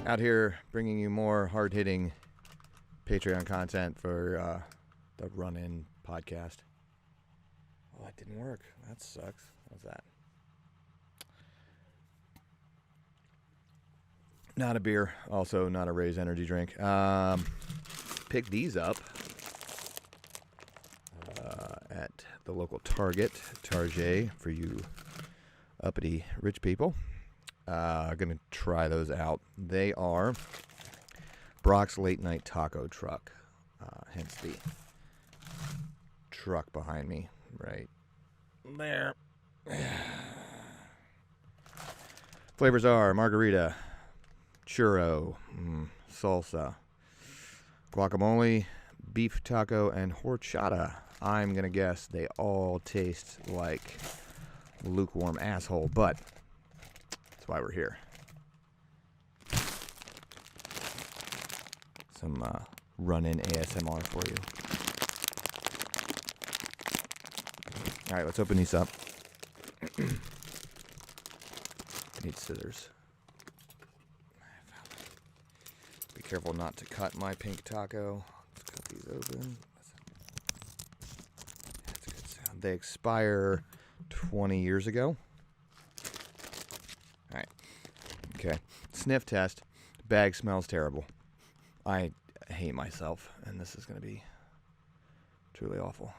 Out here bringing you more hard-hitting Patreon content for the Run-In podcast. Oh, that didn't work. That sucks. How's that? Not a beer. Also not a Raise energy drink. Picked these up at the local Target for you uppity rich people. Going to try those out. They are Brock's Late Night Taco Truck. Hence the truck behind me right there. Flavors are margarita, churro, salsa, guacamole, beef taco, and horchata. I'm going to guess they all taste like lukewarm asshole, but that's why we're here. Some Run-In ASMR for you. All right, let's open these up. Need scissors. Be careful not to cut my pink taco. Let's cut these open. That's a good sound. They expire 20 years ago. All right. Okay. Sniff test. Bag smells terrible. I hate myself, and this is going to be truly awful.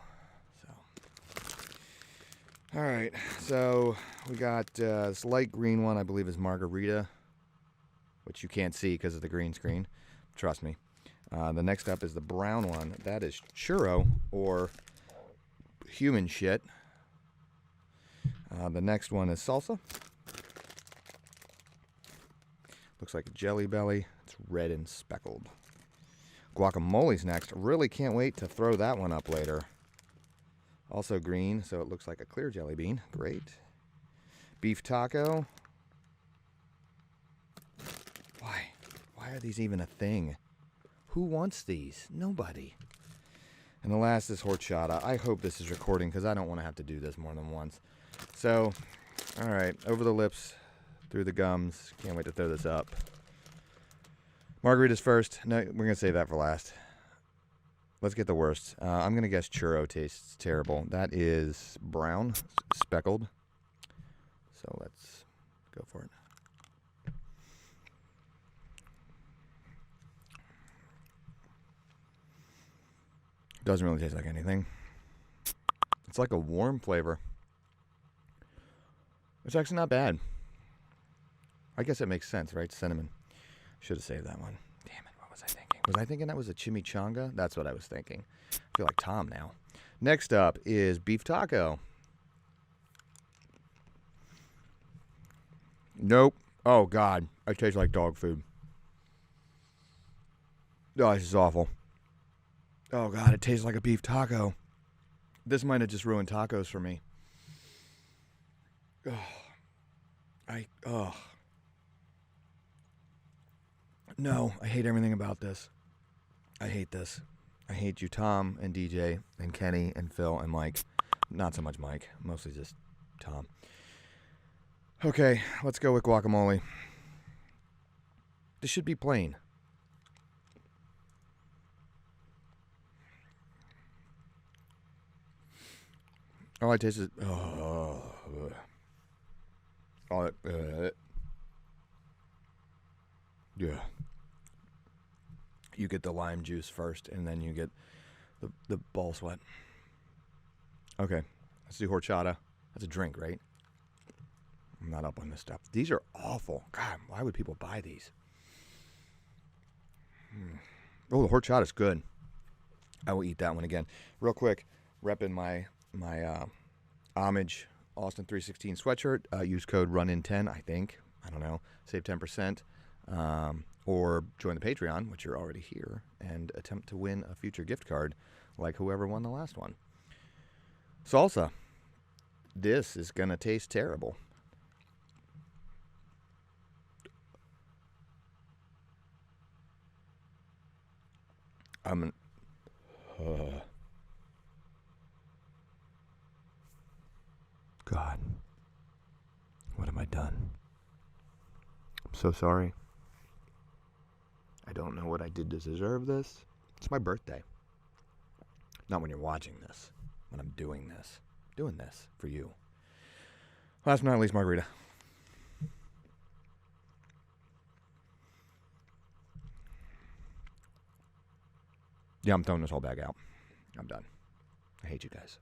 All right, so we got this light green one, I believe is margarita, which you can't see because of the green screen. Trust me. The next up is the brown one. That is churro or human shit. The next one is salsa. Looks like a Jelly Belly. It's red and speckled. Guacamole's next. Really can't wait to throw that one up later. Also green, so it looks like a clear jelly bean. Great. Beef taco. Why? Why are these even a thing? Who wants these? Nobody. And the last is horchata. I hope this is recording because I don't want to have to do this more than once. So, all right. Over the lips, through the gums. Can't wait to throw this up. Margaritas first. No, we're going to save that for last. Let's get the worst. I'm going to guess churro tastes terrible. That is brown, speckled. So let's go for it. Doesn't really taste like anything. It's like a warm flavor. It's actually not bad. I guess it makes sense, right? Cinnamon. Should have saved that one. Damn it. What was I thinking? Was I thinking that was a chimichanga? That's what I was thinking. I feel like Tom now. Next up is beef taco. Nope. Oh, God. It tastes like dog food. Oh, this is awful. Oh, God. It tastes like a beef taco. This might have just ruined tacos for me. No, I hate everything about this. I hate this. I hate you, Tom and DJ and Kenny and Phil and Mike. Not so much Mike. Mostly just Tom. Okay, let's go with guacamole. This should be plain. All I taste is... yeah. You get the lime juice first, and then you get the ball sweat. Okay, let's do horchata. That's a drink, right? I'm not up on this stuff. These are awful. God, why would people buy these? Oh, the horchata's good. I will eat that one again. Real quick, repping my Homage Austin 316 sweatshirt. Use code RUNIN10, I think. I don't know. Save 10%. Or join the Patreon, which you're already here, and attempt to win a future gift card like whoever won the last one. Salsa. This is going to taste terrible. God. What have I done? I'm so sorry. don't know what I did to deserve this. It's my birthday. Not when you're watching this. When I'm doing this. Doing this for you. Last but not least, margarita. Yeah, I'm throwing this whole bag out. I'm done. I hate you guys.